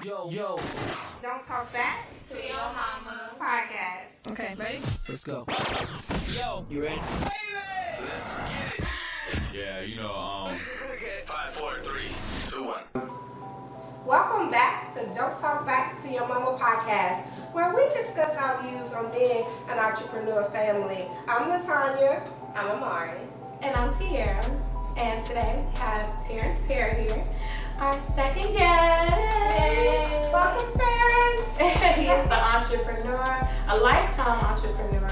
Yo. Don't talk back to your mama podcast. Okay, ready? Let's go. Yo, You ready? baby! Let's get it. Yeah, Okay. 5, 4, 3, 2, 1. Welcome back to Don't Talk Back to Your Mama podcast, where we discuss our views on being an entrepreneur family. I'm Latanya. I'm Amari. And I'm Tiara. And today we have Terrence Terry here, our second guest. Yay! Welcome, Terrence. He is the entrepreneur, a lifetime entrepreneur.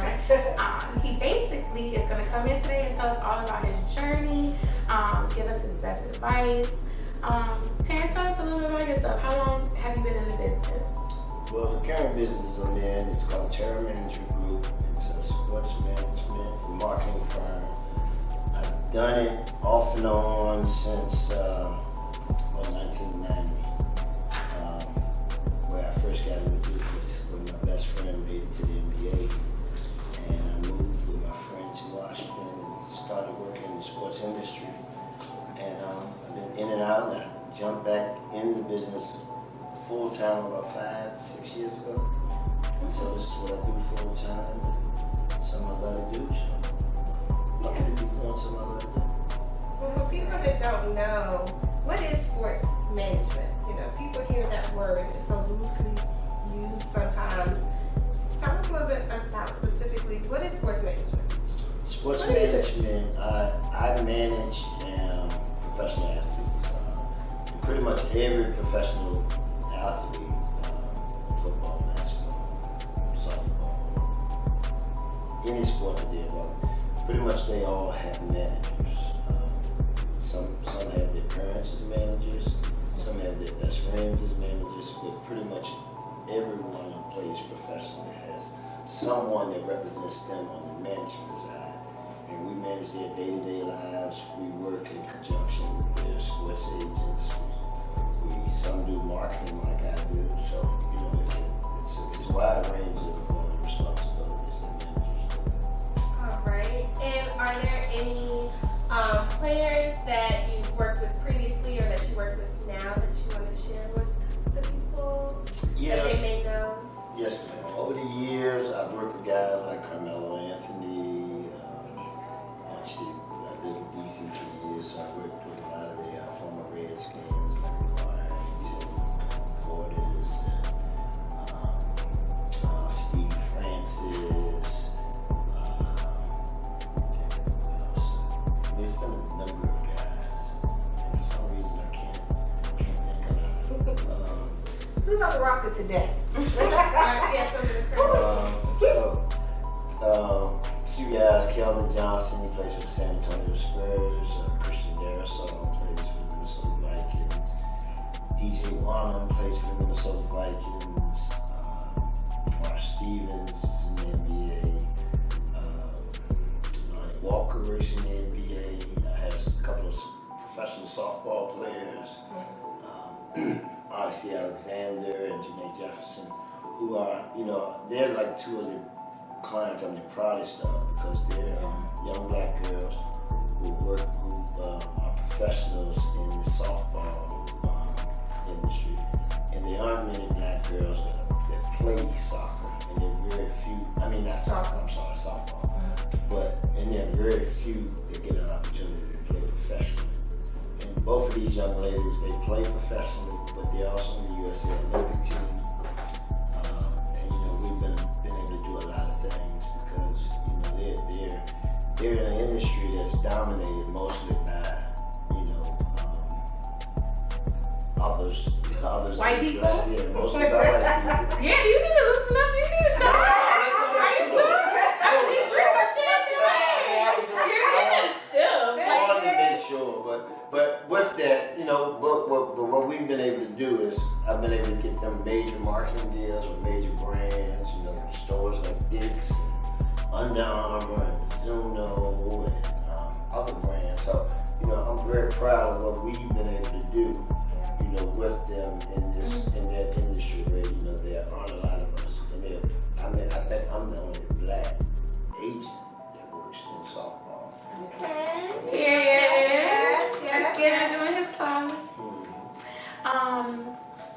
He basically is going to come in today and tell us all about his journey, give us his best advice. Terrence, tell us a little bit about yourself. How long have you been in the business? Well, the current business I'm in is called Terra Management Group. It's a sports management and marketing firm. I've done it off and on since 1990, where I first got into business when my best friend made it to the NBA. And I moved with my friend to Washington and started working in the sports industry. And I've been in and out, and I jumped back in the business full time about 5-6 years ago. And so this is what I do full time, and something I love to do. So lucky to be doing something I love to do. Well, for people that don't know, what is sports management? You know, people hear that word, it's so loosely used sometimes. Tell us a little bit about specifically, what is sports management? Sports management, I manage professional athletes. Pretty much every professional athlete, football, basketball, softball, any sport that they're involved in, pretty much they all have managers. Some have their parents as managers, some have their best friends as managers, but pretty much everyone who plays professionally has someone that represents them on the management side. And we manage their day-to-day lives. We work in conjunction with their sports agents. Some do marketing like I do. So, it's a wide range of responsibilities and managers. All right. And are there any players that you've worked with previously or that you work with now that you want to share with the people that they may know? Yes, ma'am. Over the years, I've worked with guys like Carmelo Anthony. Actually, I lived in D.C. for years, so I worked with a lot of the former Redskins, like Harrington, Portis, Steve Francis. There's been a number of guys, and for some reason I can't think of it. Who's on the roster today? A few guys, Kelvin Johnson, he plays for the San Antonio Spurs. Christian Darrisaw plays for the Minnesota Vikings. DJ Wanham plays for the Minnesota Vikings. Mark Stevens is in the NBA. Lonnie Walker works in the NBA. I have a couple of professional softball players. Odyssey Alexander and Janae Jefferson, who are, they're like two of the clients I'm the proudest of because they're young black girls who are professionals in the softball industry. And there aren't many black girls that play soccer, and there are very few, softball. And there are very few that get an opportunity to play professionally. And both of these young ladies, they play professionally, but they're also in the USA Olympic team. We've been able to do a lot of things because they're in an industry that's dominated mostly by others White people? Mostly by white people. Yeah, you need to loosen up. You need to show up. Are you sure? I mean, you drink some champagne. You're getting still. I wanted to make sure, but with that, what we've been able to do is I've been able to get them major marketing deals with major brands, stores like Dick's, and Under Armour, and Zuno, and other brands. So, I'm very proud of what we've been able to do, with them in that industry where, there aren't a lot of us. And I think I'm the only black agent that works in softball. Okay. Yes. Yes. Let's get him doing his part.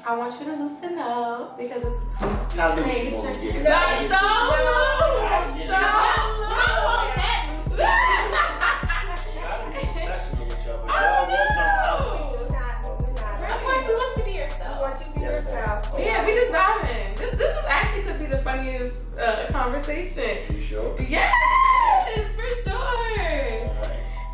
I want you to loosen up because it's Not loose, you won't get it. That's so loose. I get it. I want that Professional with y'all, but y'all want something We're not. Of course, we want you to be We yourself. want you to be Yes, ma'am. yourself. Yeah, we just vibing. This is actually could be the funniest conversation. You sure? Yes, for sure. Alright.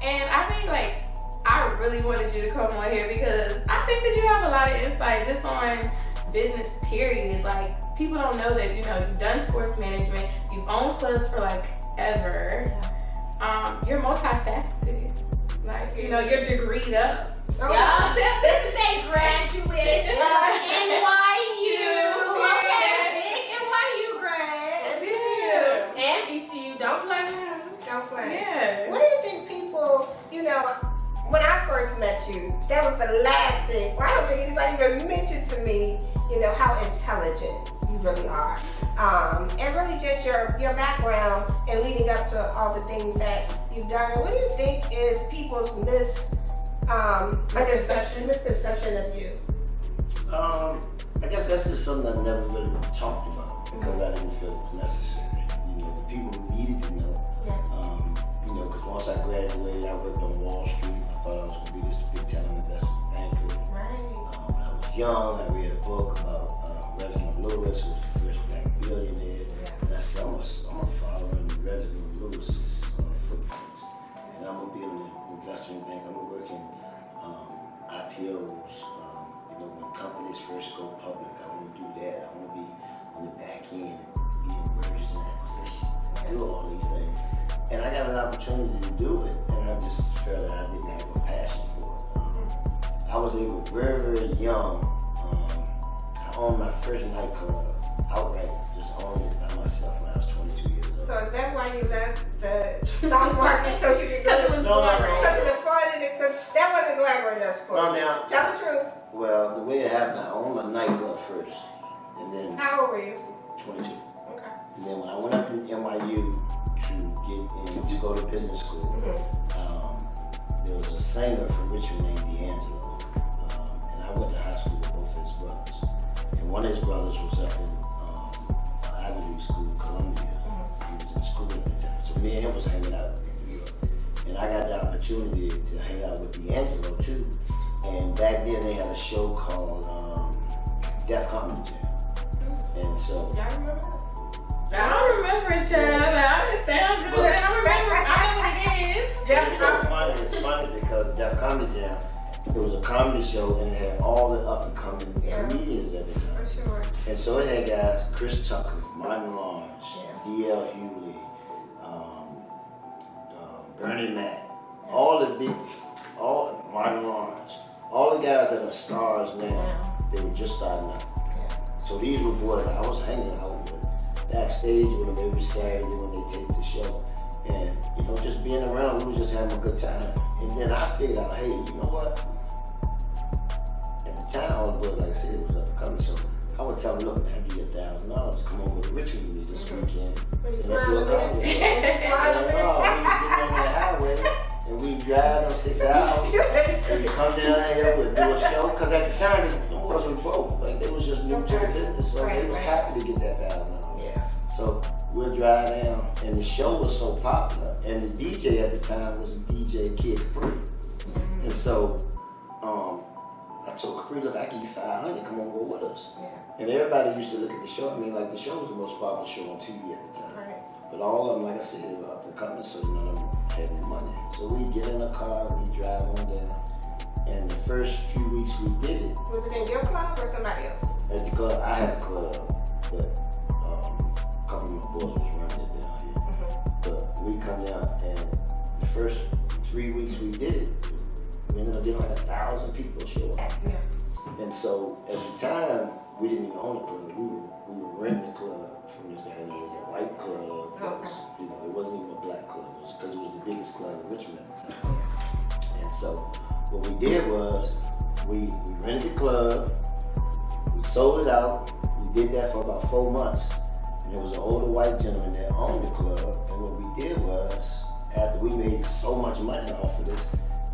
And I think like I really wanted you to come on here because I think that you have a lot of insight just on business period. Like people don't know that, you know, you've done sports management, you've owned clubs for like ever. You're multifaceted. Like, you know, you're degreed up. Oh, Yeah. This is a graduate of NYU. Okay, NYU grad. NBCU. And VCU. Don't play with him. Don't play. Yeah. What do you think people, you know, when I first met you, that was the last thing. Well, I don't think anybody even mentioned to me, you know, how intelligent you really are. And really just your background and leading up to all the things that you've done. And what do you think is people's misconception of you? I guess that's just something I never really talked about because I didn't feel it was necessary. You know, the people who needed to know. You know, because once I graduated, I worked on Wall Street. I thought I was going to be this big-time investment banker. Right. When I was young, I read a book about Reginald Lewis, who was the first black billionaire. And I said, I'm going to follow in Reginald Lewis's footprints. And I'm going to be in an investment bank. I'm going to work in IPOs. You know, when companies first go public, I want to do that. I want to be on the back end and be in mergers and acquisitions and do all these things. And I got an opportunity to do it, and I just felt that I didn't have a passion for it. I was able, very, very young, I owned my first nightclub outright, just owned it by myself when I was 22 years old. So is that why you left the stock market so you could go? Because it was No, no, boring. no. Because of the fun in it, because that wasn't glamorous for No, you. now, Tell the truth. well, the way it happened, I owned my nightclub first, and then How old were you? 22. Okay. And then when I went up in NYU to go to business school, there was a singer from Richmond named D'Angelo, and I went to high school with both of his brothers. And one of his brothers was up in Ivy League School, Columbia. He was in school at the time, so me and him was hanging out in New York. And I got the opportunity to hang out with D'Angelo too. And back then they had a show called Def Comedy Jam. And so Y'all remember that? I don't remember it, child. It sounds good. I don't remember. I know what it is. it's so funny. It's funny because Def Comedy Jam, it was a comedy show and it had all the up and coming comedians at the time. For sure. And so it had guys, Chris Tucker, Martin Lawrence, Yeah. D.L. Hewley, Bernie Mac, all Martin Lawrence, all the guys that are stars now, they were just starting out. So these were boys I was hanging out with backstage with them every Saturday when they taped the show. And, you know, just being around, we was just having a good time. And then I figured out, hey, you know what? At the time, all the boys, like I said, it was up and coming. So I would tell them, look, man, I'll give you $1,000. Come on with Richard with me this weekend. And let's do a comedy show. And we get on the highway and we drive them 6 hours. And we come down here, we'll do a show. Because at the time, them boys were broke. Like, they was just new to the business. So they was happy to get that $1,000. So we'll drive down, and the show was so popular, and the DJ at the time was DJ Kid Capri. And so I told Capri, look, I give you $500, come on, go with us. And everybody used to look at the show. I mean, like, the show was the most popular show on TV at the time. But all of them, like I said, they were up and coming, so none of them had any money. So we get in a car, we drive on down, and the first few weeks we did it. Was it in your club or somebody else's? At the club, I had a club, but a couple of my boys was running it down here. But we come down, and the first 3 weeks we did it, we ended up getting like 1,000 people show up. And so at the time, we didn't even own the club. We were renting the club from this guy, and it was a white club. That was, you know, it wasn't even a black club, because it was the biggest club in Richmond at the time. And so what we did was, we rented the club, we sold it out. We did that for about 4 months. And there was an older white gentleman that owned the club. And what we did was, after we made so much money off of this,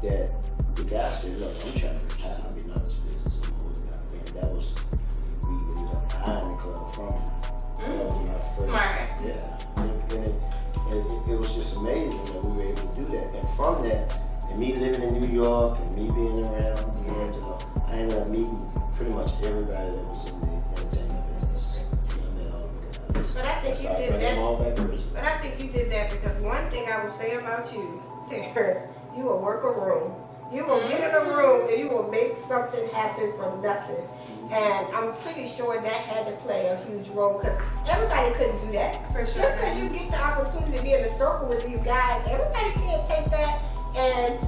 that the guy said, look, I'm trying to retire. I'm getting out of this business. I'm an older guy. And that was Yeah, and it was just amazing that we were able to do that. And from that, and me living in New York and me being around D'Angelo, I ended up meeting pretty much everybody that was in the entertainment business. I met all the guys. But I think you Started did bringing them that. all back to Richmond. But I think you did that because one thing I will say about you, Terrence, you will work a room. You will get in a room and you will make something happen from nothing. And I'm pretty sure that had to play a huge role because everybody couldn't do that. For sure. Just because you get the opportunity to be in a circle with these guys, everybody can't take that and,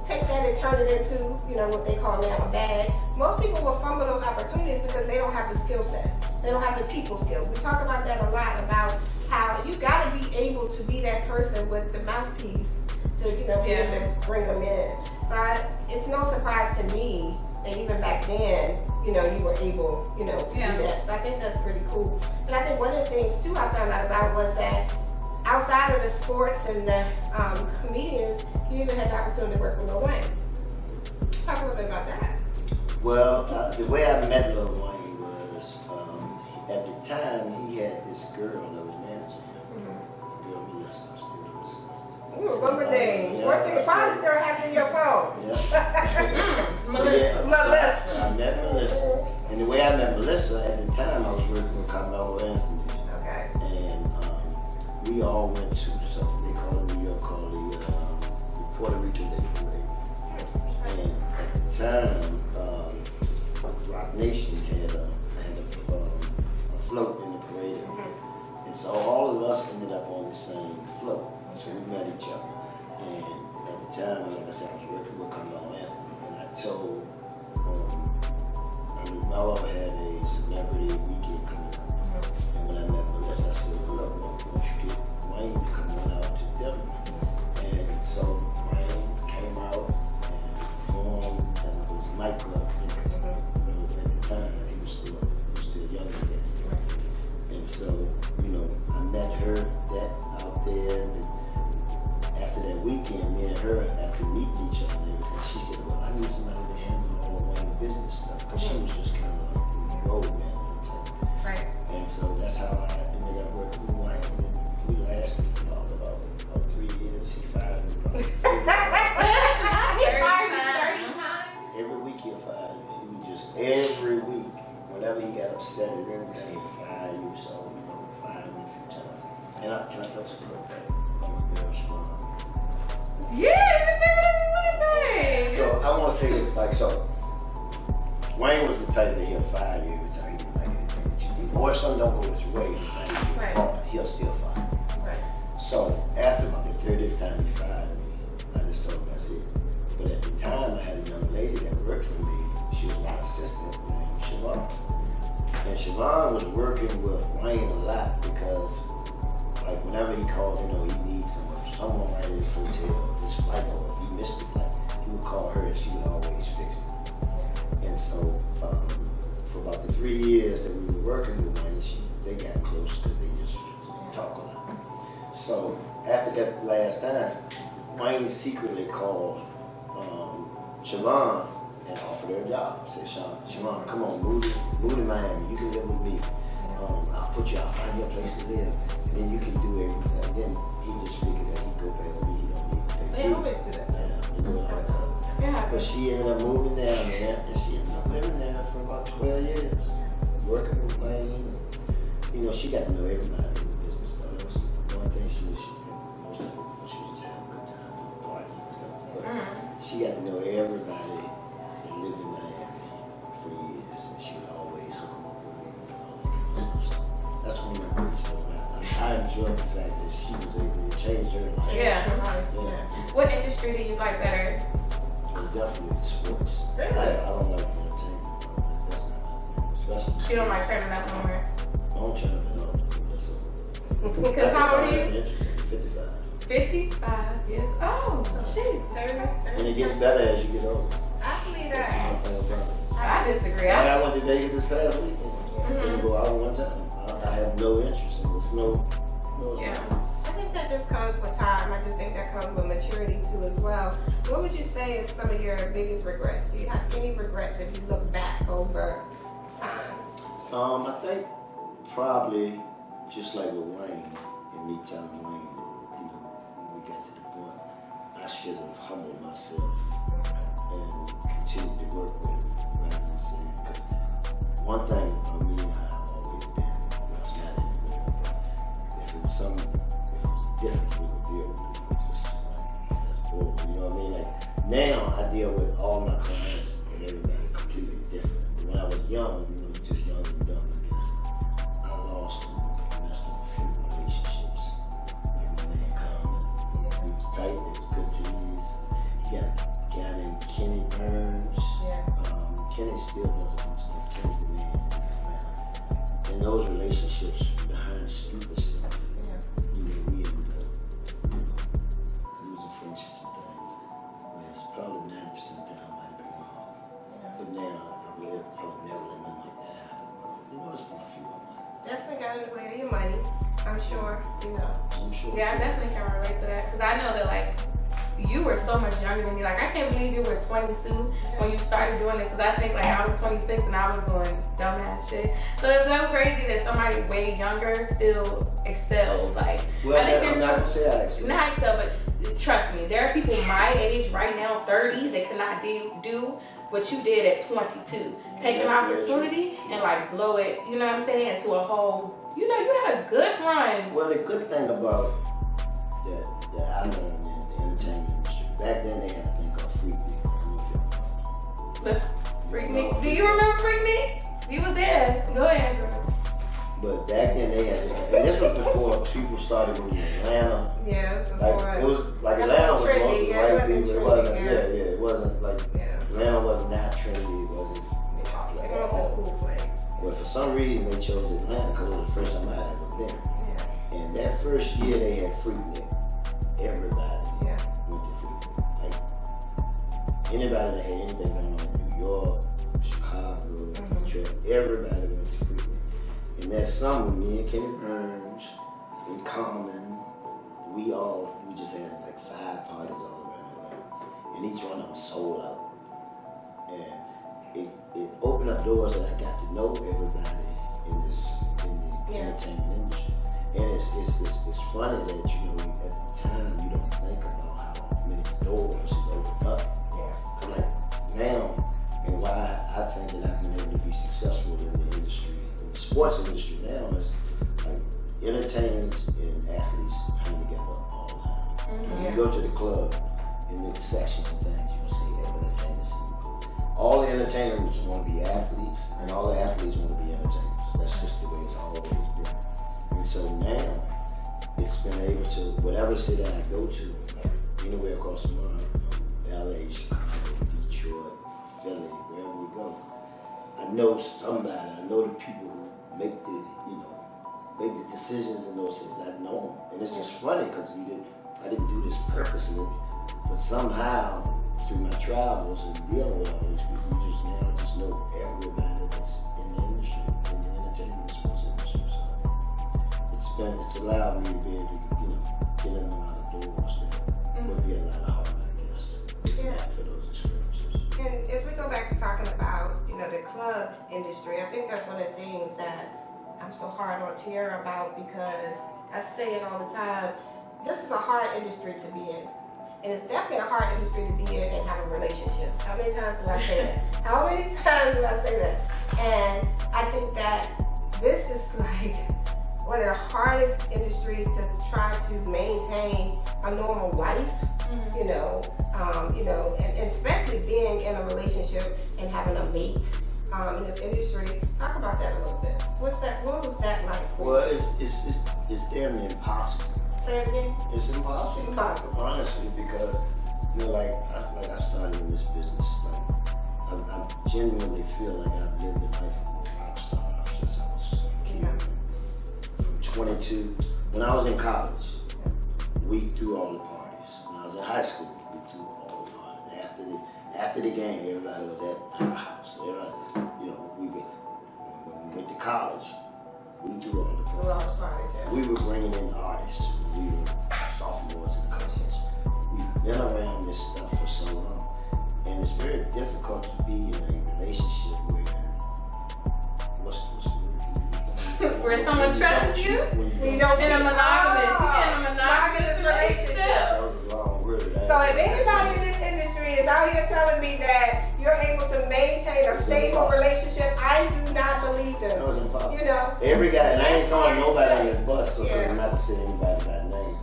take that and turn it into, what they call now a bag. Most people will fumble those opportunities because they don't have the skill sets. They don't have the people skills. We talk about that a lot, about how you got to be able to be that person with the mouthpiece to, be able to bring them in. So it's no surprise to me that even back then, you were able, to do that. So I think that's pretty cool. But I think one of the things too I found out about was that outside of the sports and the comedians, you even had the opportunity to work with Lil Wayne. Talk a little bit about that. Well, the way I met Lil Wayne was, at the time, he had this girl that was managing him. The girl Melissa, still Melissa. Ooh, remember names. Yeah, One thing probably still happening in your phone. Yeah. Melissa. Melissa. I met Melissa. And the way I met Melissa, at the time, I was working with Carmelo Anthony. Okay. And we all went to something they call in New York called the Puerto Rican Day Parade. And at the time, Rock Nation had a float in the parade. And so all of us ended up on the same float. So we met each other. And at the time, like I said, I was working with Carmelo Anthony. And I told Melo had a celebrity weekend coming up. And when I met Melissa, I said, look, why don't you get Wayne to come on out to Denver? And so Wayne came out and performed, and it was a nightclub. Because at the time, he was still young then. And so, I met her out there. And after that weekend, me and her, after meeting each other and everything, she said, well, I need somebody to handle all of Wayne's business stuff. Because she was just kind of like the road manager type. Right. And so that's how I ended up working with Wayne. And we lasted about 3 years. He fired me about 30 He fired you 30 times. Every week he'll fire you. He would just, every week, whenever he got upset at anything, he'd fire you. So, he fired me a few times. And can I tell a story about that? I'm a girl, Siobhan. Yeah, you say whatever you want to say. So I want to say this, Wayne was the type that he'll fire you every time he didn't like anything that you did. Or if something don't go his way, it's not even your fault, he'll still fire you. Right. So after about the 30th time he fired me, I just told him that's it. But at the time, I had a young lady that worked for me. She was my assistant named Siobhan. And Siobhan was working with Wayne a lot because, whenever he called, he needs someone right at his hotel, this flight, or if he missed the flight, he would call her and she would always fix it. And so, for about the 3 years that we were working with Wayne, they got close because they just talk a lot. So, after that last time, Wayne secretly called Siobhan and offered her a job. Said, Siobhan, come on, move to Miami. You can live with me. I'll find you a place to live. And then you can do everything. And then he just figured that he'd go back to me. He don't need to pay. They always do that. Yeah, they do it all the time. Yeah. But she ended up moving down there, and she ended up living there for about 12 years, working with Wayne. And, she got to know everybody in the business. So that was one thing she was just having a good time, partying and stuff. But she got to know everybody that lived in Miami for years, and she would always hook them up with me. That's one of my greatest stories. I enjoyed the fact that she was able to change her life. Yeah. Yeah. What industry do you like better? Well, definitely sports. Really? I don't like entertainment. That's not my thing. Especially You don't like turning up no more. I don't turn up at all. That's all. Because how old are you? 55. 55 years old. Jeez, 30. And it gets better as you get older. I believe That's that. one thing about it. I disagree. I went to Vegas this past weekend. I didn't go out one time. I have no interest in this. No. Yeah. I think that just comes with time. I just think that comes with maturity too as well. What would you say is some of your biggest regrets? Do you have any regrets if you look back over time? I think probably just like with Wayne and me telling Wayne that, you know, when we got to the point, I should have humbled myself and continued to work with him rather than saying, because one thing of me and I have always been, not anymore, but if it was different, we would deal with it. Just like, that's bull, you know what I mean? Like, now I deal with all my clients and everybody completely different. But when I was young, you know, just young and dumb, I guess, I lost and messed up a few relationships. Like my man Common, he was tight, they was good to me. He got a guy named Kenny Burns. Kenny still does a bunch of stuff. Kenny's the man. And those relationships behind stupid stuff, you know, we ended up, you know, losing friendships and things. That's probably 90% down might have been wrong. But now, I would never let nothing like that happen. But, you know, there's been a few of them like that. Definitely got in the way of your money. I'm sure, you know. I'm sure. Yeah, I definitely can relate to that because I know that like you were so much younger than me. Like I can't believe you were 22 when you started doing this because I think like I was 26 and I was doing dumbass shit. So it's so crazy that somebody way younger still excelled. Like Well, I think I'm not gonna say I excel. not excel, but trust me, there are people my age right now, 30, that cannot do what you did at 22. Take an opportunity and like blow it, you know what I'm saying, into a whole, you know, you had a good run. Well, the good thing about that I learned in the entertainment industry, back then they had a thing called Freak Nick. I don't know if y'all know. Freak Nick. Do you remember Freak Nick? You was there. Go ahead, girl. But back then they had this, and this was before people started moving to Atlanta. Yeah, it was Like before. it was like It Atlanta wasn't was trendy, mostly yeah, it white wasn't people. It trendy, wasn't, yeah. it wasn't like Atlanta was not trendy. It wasn't popular It at was a all. cool place. But for some reason they chose Atlanta because it was the first time I had ever been. Yeah. And that first year they had Freak Nick. Everybody Yeah. went to Freak Nick. Like anybody that had anything going on in New York, Chicago, Detroit, everybody went to Freak Nick. And that summer, me and Kenny Burns and Common, we just had like 5 parties all around Atlanta. And each one of them sold out. And it opened up doors that I got to know everybody in the entertainment industry. And it's funny that, you know, at the time you don't think about how many doors it opened up. Yeah. Like now, and why I think that I've been able to be successful in the industry, in the sports industry now, is like entertainers and athletes hang together all the time. When you go to the club, in the sections and things, you'll see entertainers. All the entertainers want to be athletes, and all the athletes want to be entertainers. That's just the way it's always been. And so now, it's been able to, whatever city I go to, anywhere across the world, LA, Chicago, Detroit, Philly, wherever we go, I know somebody, I know the people who make the decisions in those cities. I know them. And it's just funny because I didn't do this purposely, but somehow, through my travels and dealing with all these people, I just know everybody that's in the industry, in the entertainment and sports industry. So it's allowed me to be able to, get in and out of doors that would be a lot harder, I guess, for those experiences. And as we go back to talking about, the club industry, I think that's one of the things that I'm so hard on Tierra about, because I say it all the time, this is a hard industry to be in. And it's definitely a hard industry to be in and have a relationship. How many times do I say that? How many times do I say that? And I think that this is like one of the hardest industries to try to maintain a normal life, and especially being in a relationship and having a mate in this industry. Talk about that a little bit. What was that like? Well, it's damn near impossible. Say it again. It's impossible. Impossible. Honestly, because like I started in this business, like I genuinely feel like I've lived the life of a rock star since I was a kid. From 22, when I was in college, we threw all the parties. When I was in high school, we threw all the parties. After the game, everybody was at our house. Everybody, when we went to college, we threw all the parties. We were bringing in artists. We were sophomores and college. We've been around this stuff for so long, and it's very difficult to be in a relationship where what's the word? Where someone trusts you? You don't In a monogamous, Oh, in a monogamous relationship. That was a long word. So if anybody in this industry is out here telling me that you're able to maintain a stable relationship, I do not believe them. That was impossible. You know? Every guy, and I ain't throwing nobody on the bus, so Yeah. I'm not gonna say anybody by name.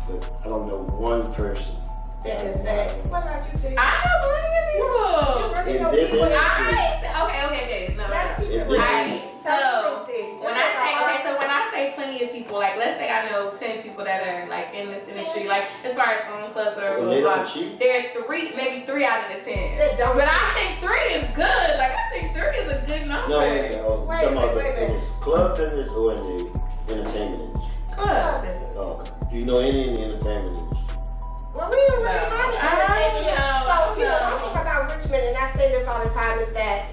But I don't know one person That is that. What about you, T? I don't believe in You people. really In know this people. industry. Okay. No. Let's keep it In real. this Alright, Tell the so truth, T. when I say plenty of people, like let's say I know 10 people that are like in this industry, like as far as own clubs, whatever, And blah, they blah, don't blah. cheat? There are maybe three out of the 10. They don't But I cheat. think 3 is good. Like I think 3 is a good number. No, wait, Wait, talking about wait, in wait. this club business or in the entertainment industry? Club. Club business. Oh, do you know any in the entertainment industry? Well, we don't really No. have it. I don't know. So, you know, one thing about Richmond, and I say this all the time, is that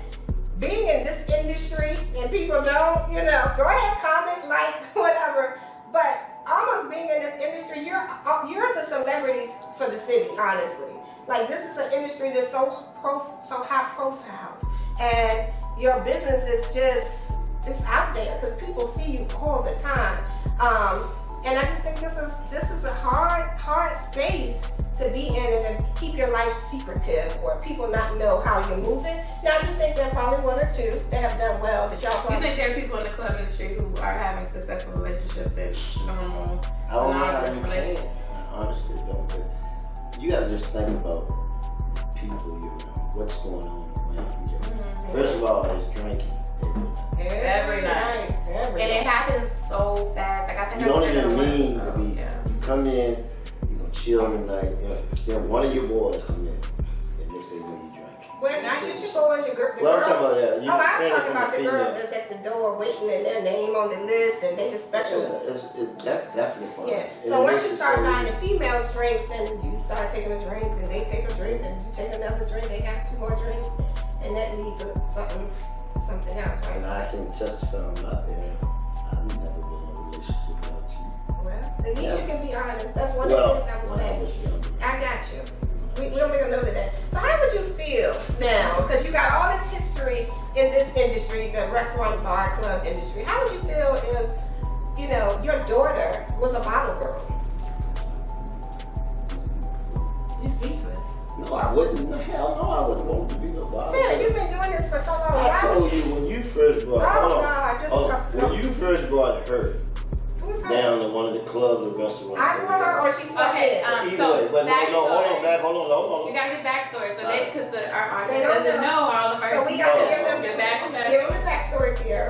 being in this industry, and people don't, you know, go ahead, comment, like, whatever, but almost being in this industry, you're the celebrities for the city, honestly. Like, this is an industry that's so high profile, and your business is just, it's out there, because people see you all the time. And I just think this is a hard space to be in and to keep your life secretive or people not know how you're moving. Now I do think there are probably 1 or 2 that have done well, but y'all You probably think there are people in the club industry who are having successful relationships and normal? I don't know how you monogamous can. I honestly don't. But you gotta just think about people, you know, what's going on around you. First of all, there's drinking. Every night. Every And it night. happens so fast. Like I think You don't I've said even it once, mean so, to be. yeah. You come in, you gonna chill tonight. You know, then one of your boys come in, and next thing you know, you drink. Well, not just your boys, your girls. Well, I'm talking about that. You I'm saying it talking from about a the girls female. that's at the door waiting and their name on the list and they just special. Yeah, that's definitely part Yeah. of it. So And it once makes you it start so buying easy. the females drinks, then you start taking a drink, and they take a drink, and you take another drink. They have 2 more drinks, and that leads to something else, And right? I can testify on my end. I've never been in a relationship without cheating. Well, at least you can be honest. That's one Well, of the things I would when I say. was younger. I got you. We don't make a note of that. So how would you feel now? Because you got all this history in this industry, the restaurant, bar, club industry. How would you feel if, you know, your daughter was a model girl? Just speechless. No, I wouldn't. Hell no, I wouldn't want to be no bother. Sarah, you've been doing this for so long. I Why told would you when you first brought Oh, no, I just when you first brought her Who's her? down to one of the clubs or restaurants. I brought her or she stuck Okay, in. Either so way, but no, hold on. You gotta get backstory, so that because our They audience don't doesn't know. know all of our So we people. gotta give them Get backstory. give them the backstory to her.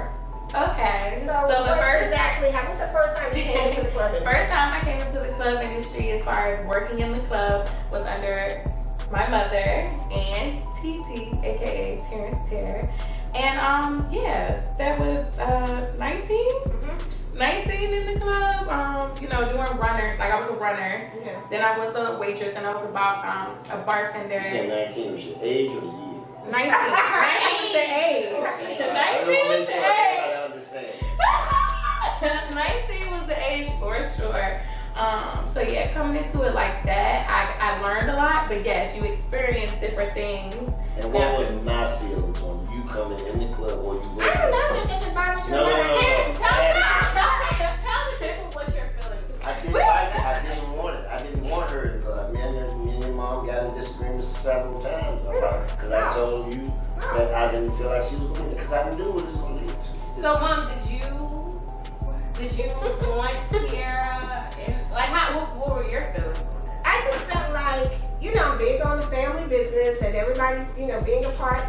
Okay, So, so the what first exactly happened? What's the first time you came into the club industry? First time I came into the club industry as far as working in the club was under my mother and TT, aka Terrence Terror. And yeah, that was 19? 19 in the club, you know, doing runner, like I was a runner. Yeah. Then I was a waitress and I was a bartender. You said 19 was your age or the year? 19. 19 was the age. 19 was the age. I understand. 19 was the age for sure. So yeah, coming into it like that, I learned a lot, but yes, you experience different things. And what was my feelings on you coming in the club or you I don't know if it bothers you. No. Tell the people what your feelings are. I didn't want it. I didn't want her to go. Me and your mom got in disagreements several times about it. Because I told you that I didn't feel like she was going to because I knew what it was going to lead to. So, Mom, did you want Tiara? What were your feelings on it? I just felt like, you know, I'm big on the family business and everybody, you know, being a part. I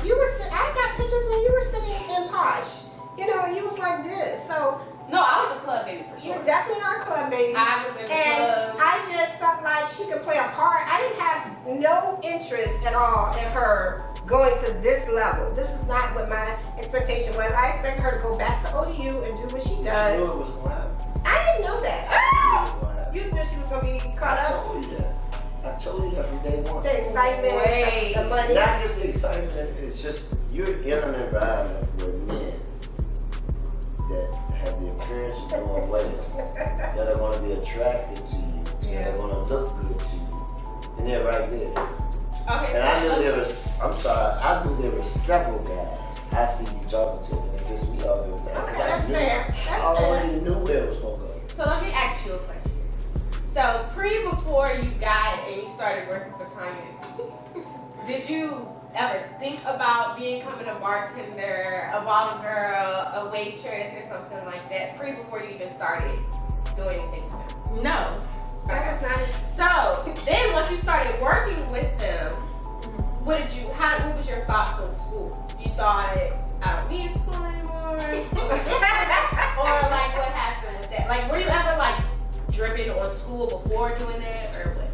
got pictures when you were sitting in Posh, you know, and you was like this. So No, I was a club baby for sure. you're definitely our club baby. I was in the And club. I just felt like she could play a part. I didn't have no interest at all in her going to this level. This is not what my expectation was. I expected her to go back to ODU and do what she I does. knew it was going to happen. I didn't know that. I knew it was going to happen. You knew she was going to be caught I up. told you that. I told you that from day one. The excitement, Wait. the money. Not just the excitement, it's just you're in an environment with men that have the appearance of doing well, that are going to be attractive to you, that are going to look good to you. And they're right there. Okay, And I so knew I knew there were several guys I see you talking to, and it pissed me off every time. Okay, 'Cause I that's knew fair. That's all before you got and you started working for Tanya, did you ever think about becoming a bartender, a bottle girl, a waitress, or something like that before you even started doing anything with them? No. That was not. So then, once you started working with them, what was your thoughts on school? You thought, I don't need school anymore, or like what happened with that? Like, were you ever like driven on school before doing that, or what?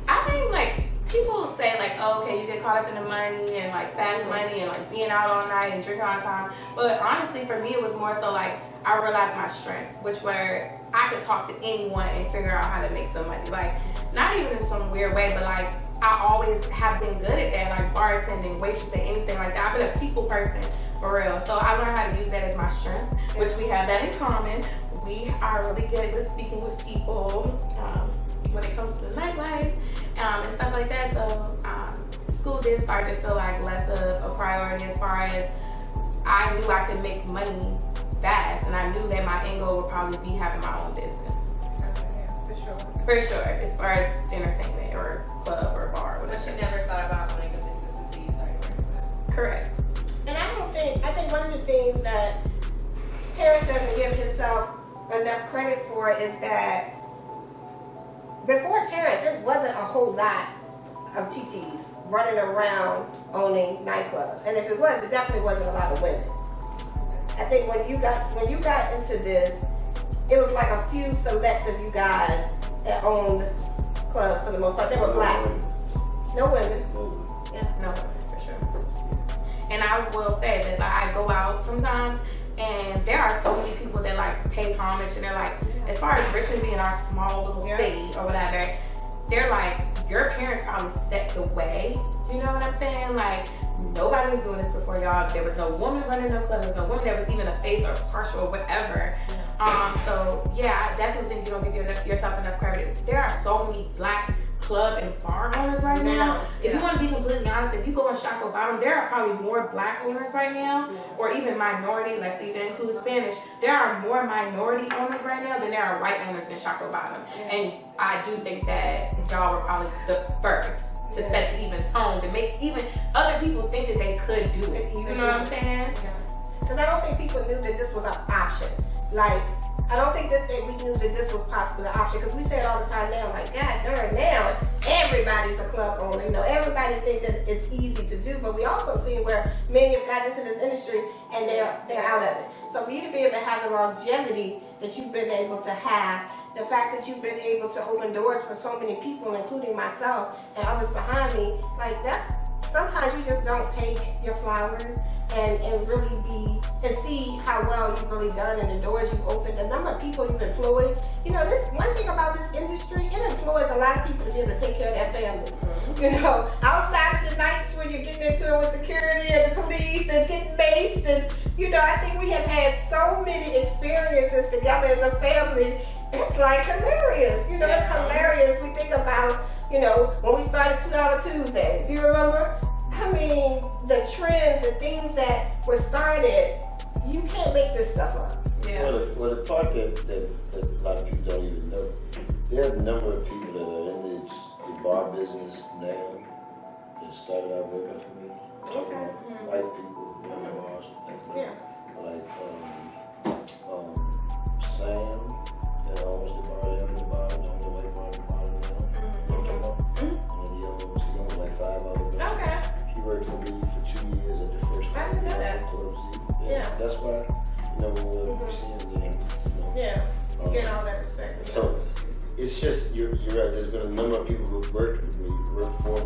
I think like people say like, oh, okay, you get caught up in the money and like fast money and like being out all night and drinking all the time. But honestly, for me, it was more so like I realized my strengths, which were I could talk to anyone and figure out how to make some money. Like, not even in some weird way, but like I always have been good at that, like bartending, waitressing, anything like that. I've been a people person for real. So I learned how to use that as my strength, which we have that in common. We are really good at speaking with people when it comes to the nightlife and stuff like that. So school did start to feel like less of a priority as far as I knew I could make money fast, and I knew that my end goal would probably be having my own business. Yeah, for sure. For sure, as far as entertainment or club or bar or But whatever. you never thought about owning a business until you started working with them. Correct. And I think one of the things that Terrence doesn't give himself enough credit for is that before Terrence, it wasn't a whole lot of TTs running around owning nightclubs. And if it was, it definitely wasn't a lot of women. I think when you got into this, it was like a few select of you guys that owned clubs for the most part. They were black. No women. No, for sure. And I will say that like, I go out sometimes and there are so many people that like pay homage and they're like, as far as Richmond being our small little city or whatever, they're like, your parents probably set the way. You know what I'm saying? Like, nobody was doing this before y'all. There was no woman running them clubs. There was no woman that was even a face or partial or whatever. So yeah, I definitely think you don't give yourself enough credit. There are so many black club and bar owners right now. If you want to be completely honest, if you go in Shaco Bottom, there are probably more black owners right now, or even minority, let's even include Spanish. There are more minority owners right now than there are white owners in Shaco Bottom. And I do think that y'all were probably the first to set the even tone, to make even other people think that they could do it. You know what I'm saying? Because I don't think people knew that this was an option. Like, I don't think that we knew that this was possibly an option, because we say it all the time now, like, God darn, now everybody's a club owner. You know, everybody think that it's easy to do, but we also see where many have gotten into this industry and they're out of it. So for you to be able to have the longevity that you've been able to have, the fact that you've been able to open doors for so many people, including myself and others behind me, like that's, sometimes you just don't take your flowers and really be, and see how well you've really done and the doors you've opened, the number of people you've employed. You know, this one thing about this industry, it employs a lot of people to be able to take care of their families. You know, outside of the nights when you're getting into it with security and the police and getting maced, and you know, I think we have had so many experiences together as a family. It's like hilarious. You know, it's hilarious. We think about, you know, when we started $2 Tuesdays. Do you remember? I mean, the trends, the things that were started, you can't make this stuff up. Yeah. Well, the part that a lot of people don't even know, there are a number of people that are in the bar business now that started out working for me. Okay. White people, women, things like that. Like Sam, that owns the bar there in the bottom, owns the white bar in the bottom now. And he owns like 5 other businesses. Okay. He worked for me for 2 years at the first I didn't know that. Yeah. That's why, you know, when we're seeing them, you know. Yeah. You get all that respect. So it's just, you're right, there's been a number of people who worked for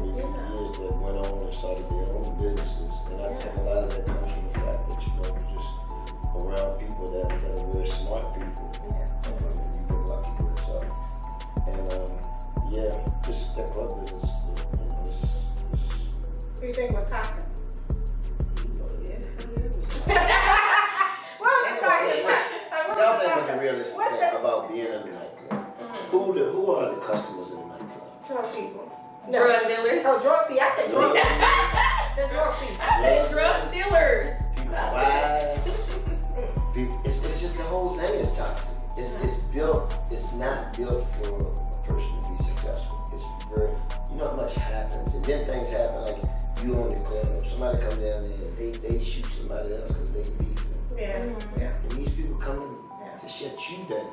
me for years that went on and started their own businesses. And I think a lot of that comes from the fact that, you know, you're just around people that are very smart people. And you've been lucky with it. So, and just that club business, you know, it's Who do you think was toxic? Y'all think what the realistic thing about being in a nightclub. Who are the customers in the nightclub? Drunk people. Drug dealers. Oh, drunk people. I said drunk people. The drunk people. I said drug dealers. People wives. It's just the whole thing is toxic. It's built. It's not built for a person to be successful. It's very, you know how much happens, and then things happen like you on the club, somebody come down there, they shoot somebody else because they beefing. Yeah. And these people come in to shut you down.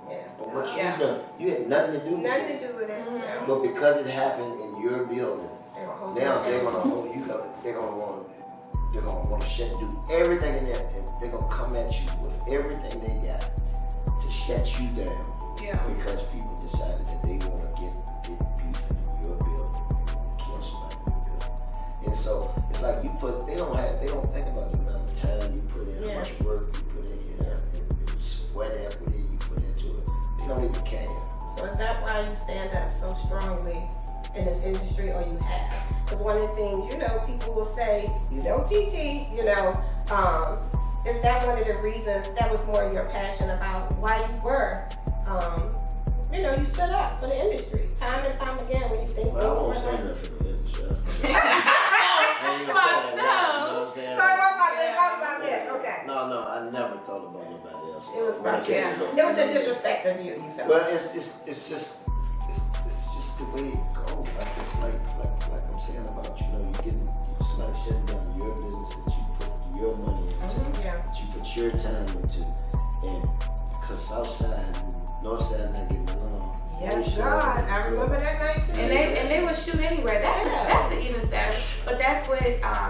Yeah. And what you done, you had nothing to do with Nothing it. to do with it. Yeah. But because it happened in your building, now they're gonna hold you up. They're gonna want to do everything in there, and they're gonna come at you with everything they got to shut you down. Yeah. Because people decided that they want to get beef in your building and they want to kill somebody in your building. And so it's like they don't think about the amount of time you put in, how much work you put in here, and sweat equity you put into it. They don't even care. So is that why you stand up so strongly in this industry, or you have? Because one of the things, people will say, TT, is that one of the reasons that was more your passion about why you were, you stood up for the industry time and time again when you think Well, I won't things say were nothing for the industry. I ain't even saying that. You know what I'm saying? So what about that? Okay. No, I never thought about nobody else. It was about you. Yeah. It was the disrespect of you felt. But it's just the way it goes. Like I'm saying about you getting somebody shutting down your business that you put your money into, that you put your time into, and because Southside and Northside not getting along. Yes, God, I remember that night too. And they would shoot anywhere. That's the even sadder. But that's what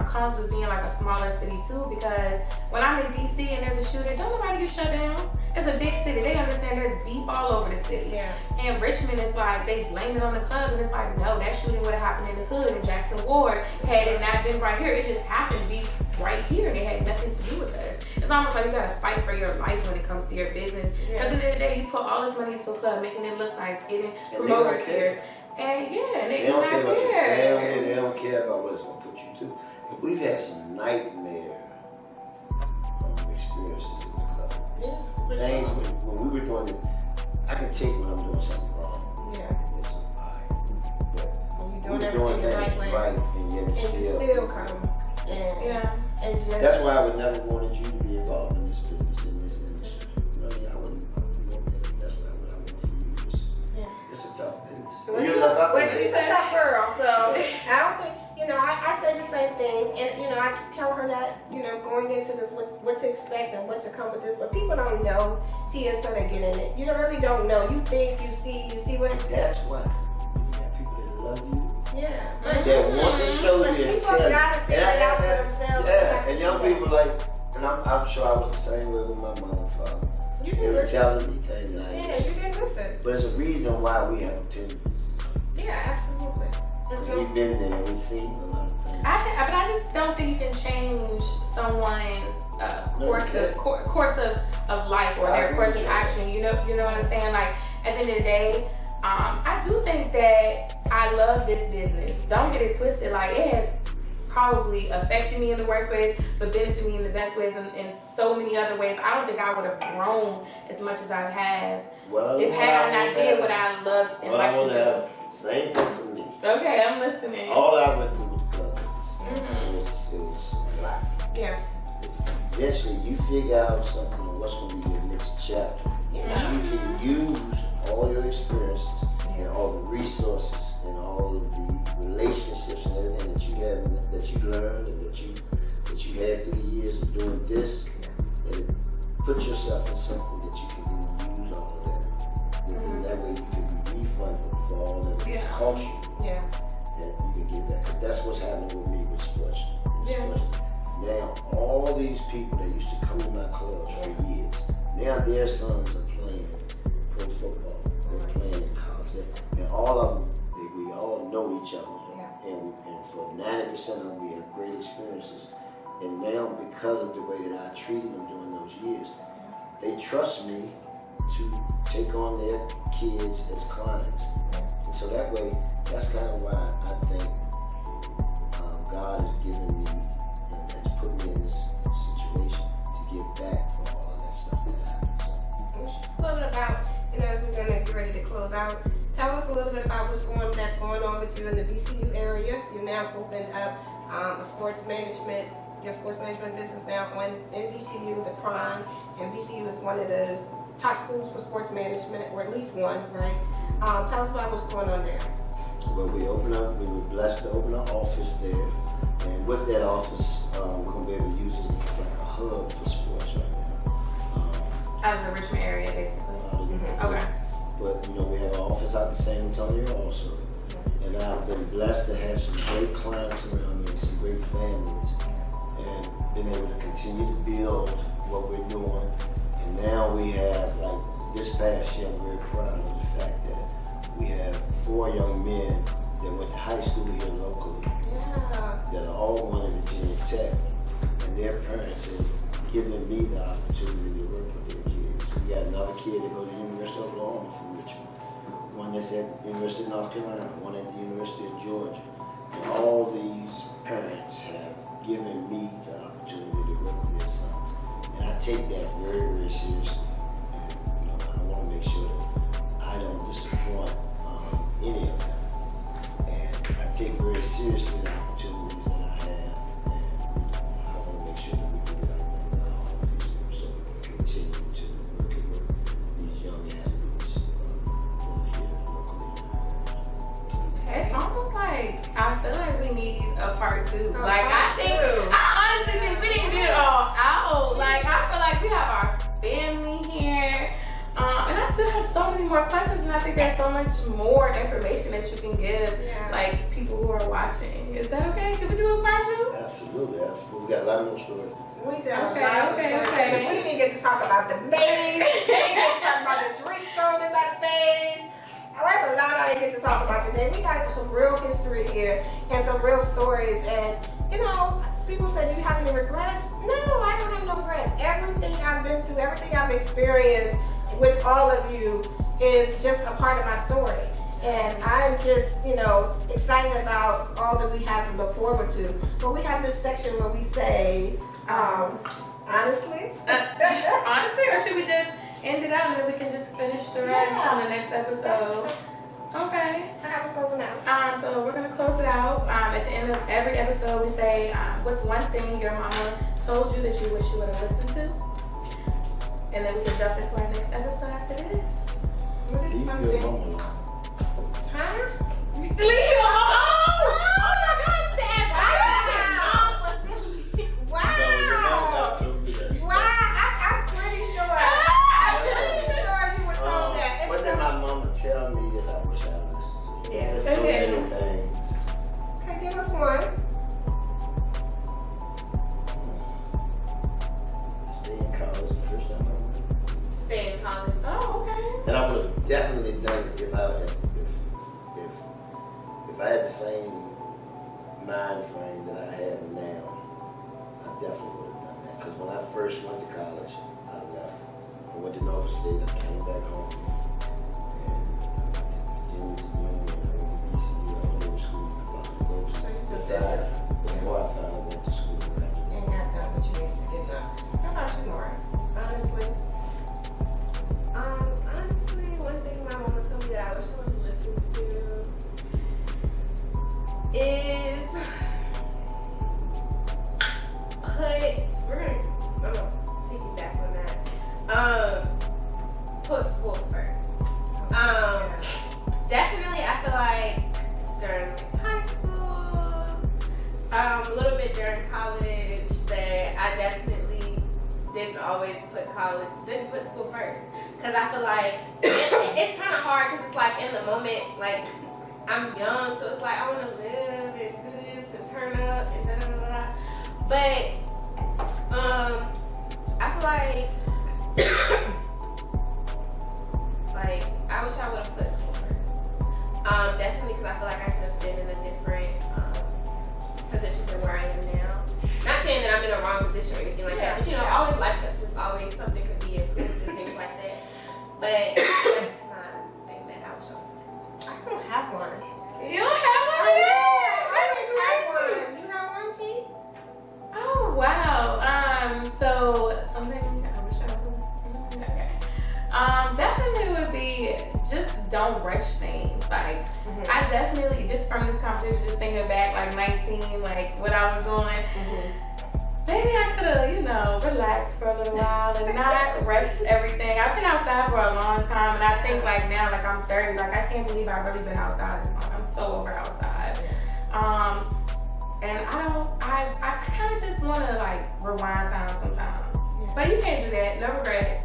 comes with being like a smaller city too. Because when I'm in DC and there's a shooting, don't nobody get shut down. It's a big city. They understand there's beef all over the city. Yeah. And Richmond is like they blame it on the club, and it's like no, that shooting would have happened in the hood. And Jackson Ward had it not been right here, it just happened to be right here, and it had nothing to do with us. It's almost like you gotta fight for your life when it comes to your business. Because at the end of the day, you put all this money into a club, making it look nice, getting promoters here. And they don't not care about your there. family. They don't care about what's gonna put you through. And we've had some nightmare experiences in the club. Things when we were doing it, I can take when I'm doing something wrong. Yeah. And it's alright. But When we you're were doing doing everything things the right way. right, and yet And you still come. And just, That's why I would never wanted you to be involved in this business, in this industry. I wouldn't that's not what I want for you. It's a tough business. Well, she's a tough girl, so I don't think, I say the same thing, and, I tell her that, going into this, what to expect and what to come with this, but people don't know, Tia, until they get in it. You really don't know. You think, you see what. That's why you got people that love you. Yeah. That want to show you and People tell you. gotta figure it out for themselves. Yeah, and young people and I'm sure I was the same way with my mother and father. You They didn't were listen. telling me things and I didn't Yeah, you listen. didn't listen. But it's a reason why we have opinions. Yeah, absolutely. We've been there and we've seen a lot of things. But I just don't think you can change someone's course of life or their course of action. You know what I'm saying? Like at the end of the day, I do think that I love this business. Don't get it twisted. Like it has probably affected me in the worst ways, but benefited me in the best ways in so many other ways. I don't think I would have grown as much as I have if had I not did what I loved and liked to do. Same thing for me. Okay, I'm listening. All I went through was club business. It was a lot. Yeah. Eventually, you figure out something on what's going to be your next chapter. Yeah. And you can use all your experiences and all the resources and all of the relationships and everything that you have, that you learned and that you had through the years of doing this, and put yourself in something that you can then use all of that. And that way you can be refunded for all that it's cost you. Yeah. That you can get that. Because that's what's happening with me with sports. Now, all these people that used to come to my clubs for years, now their sons are playing pro football. They're playing in college. And all of them, we all know each other. And for 90% of them, we have great experiences. And now, because of the way that I treated them during those years, they trust me to take on their kids as clients. And so that way, that's kind of why I think God has given me and has put me in this situation to give back for all of that stuff that happened. A little bit about, as we're going to get ready to close out, tell us a little bit about what's going on with you in the VCU area. You now opened up your sports management business now in VCU, the Prime, and VCU is one of the top schools for sports management, or at least one, right? Tell us about what's going on there. Well, we were blessed to open an office there. And with that office, we're going to be able to use it as like a hub for sports right now. Out of the Richmond area, basically. Okay. But, we have an office out in San Antonio also. And I've been blessed to have some great clients around me, some great families, and been able to continue to build what we're doing. And now we have, like this past year, I'm very proud of the fact that we have 4 young men that went to high school here locally that are all going to Virginia Tech. And their parents have given me the opportunity to work with their kids. We got another kid that goes to the University of Oklahoma from Richmond. One that's at the University of North Carolina, one at the University of Georgia. And all these parents have given me the opportunity to work with their sons. And I take that very, very seriously. And I want to make sure that I don't disappoint any of them. And I take very seriously the opportunities that I have. And I want to make sure that we do the right thing by all of these people so we can continue to work and work these young athletes that are here locally. It's almost like I feel like we need a part 2. Oh, Like part I honestly think we didn't get it all out. Like I feel like we have our family here, and I still have so many more questions, and I think there's so much more information that you can give, like people who are watching. Is that okay? Can we do a part 2? Absolutely. We got a lot more stories. We did Okay. We didn't get to talk about the maze. We didn't get to talk about the drinks thrown in my face. There's a lot I didn't get to talk about today. We got some real history here and some real stories. And, people say, do you have any regrets? No, I don't have no regrets. Everything I've been through, everything I've experienced with all of you is just a part of my story. And I'm just, excited about all that we have to look forward to. But we have this section where we say, honestly? Honestly, or should we just end it out and then we can just finish the rest on the next episode? Okay. So how we closing out? So we're gonna close it out. At the end of every episode, we say, what's one thing your mama told you that you wish you would have listened to? And then we can jump into our next episode after this. What is Leave something? your mama alone. Huh? Leave your mama alone! Oh my gosh, the advice was Wow. Wow. I'm pretty sure. You were told that. What did my mama tell me that I wish I listened to? Yeah. There's so Okay. many things. Okay, give us one. Stay in college the first time I went. Stay in college. Oh, okay. And I would have definitely done it if I had the same mind frame that I have now. I definitely would have done that. Because when I first went to college, I left. I went to Norfolk State. I came back home, and I went to Virginia Union. I went to BCU. I went to school. Before I finally went to school. And got done what you needed to get done. How about you, Nora? Honestly. Honestly, one thing my mama told me that I wish I would have listened to is I'm gonna piggyback on that. Put school first. Definitely I feel like during high school, a little bit during college, that I definitely didn't put school first. Cause I feel like it's kind of hard, cause it's like in the moment, like I'm young, so it's like I want to live and do this and turn up and da da da da. But I feel like I wish I would have put school first. Definitely, cause I feel like I could have been in a different position than where I am now. Not saying that I'm in a wrong position or anything like that, but always like that. Just always something could be improved and things like that. But that's my thing that I wish I would listen to. I don't have one. You don't have one? I always have one. You have one, T? Oh wow. So something I wish I was. Okay. Definitely would be just don't rush things. Like I definitely just from this conversation, just thinking back like 19, like what I was doing. maybe I could have, relaxed for a little while and not rush everything. I've been outside for a long time, and I think like now, like I'm 30, like I can't believe I've really been outside this long. I'm so over outside. And I kind of just want to like rewind time sometimes. Yeah. But you can't do that. No regrets.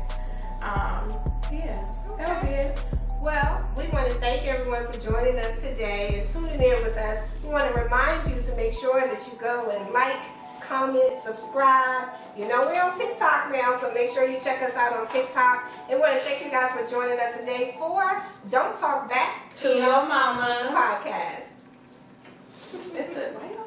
Yeah, that would be it. Well, we want to thank everyone for joining us today and tuning in with us. We want to remind you to make sure that you go and like, comment, subscribe. We're on TikTok now, so make sure you check us out on TikTok. And we want to thank you guys for joining us today for Don't Talk Back To Your Mama podcast. Why y'all